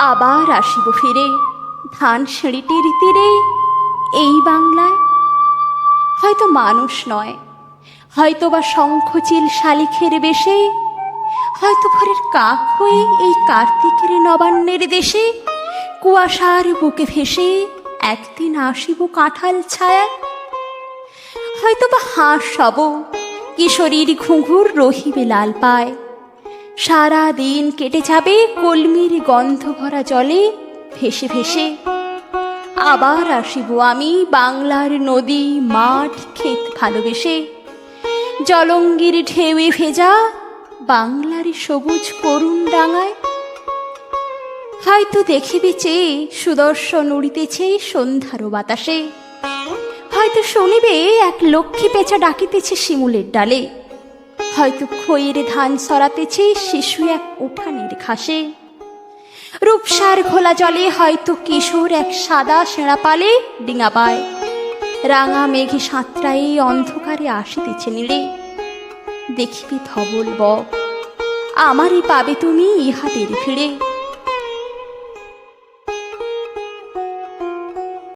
আবার আসিব ফিরে ধান সিঁড়িটির তীরে, এই বাংলায়। হয়তো মানুষ নয়, হয়তো বা শঙ্খচিল শালিখের বেশে, হয়তো ভোরের কাক হয়ে এই কার্তিকের নবান্নের দেশে কুয়াশার বুকে ভেসে একদিন আসিব কাঁঠাল ছায়ায়। হয়তো বা হাঁস হব, কিশোরীর ঘুঙুর রহিবে লাল পায়, সারা দিন কেটে যাবে কলমির গন্ধ ভরা জলে ভেসে ভেসে। আবার আসিব আমি বাংলার নদী মাঠ ক্ষেত ভালোবেসে, জলঙ্গির ঢেউয়ে ভেজা বাংলার সবুজ করুণ ডাঙায়। হয়তো দেখিবে চেয়ে সুদর্শন উড়িতেছে সন্ধ্যারও বাতাসে, হয়তো শুনিবে এক লক্ষ্মী পেঁচা ডাকিতেছে শিমুলের ডালে, হয়তো খইয়ের ধান সরাতেছে শিশু এক উঠানের ঘাসে। রূপসার ঘোলা জলে হয়তো কিশোর এক সাদা শেঁড়া পালে ডিঙা পায়, রাঙা মেঘে সাঁতরায়ে অন্ধকারে আসিতেছে নীড়ে। দেখিবে ধবল বক, আমারই পাবে তুমি ইহাদের ভিড়ে।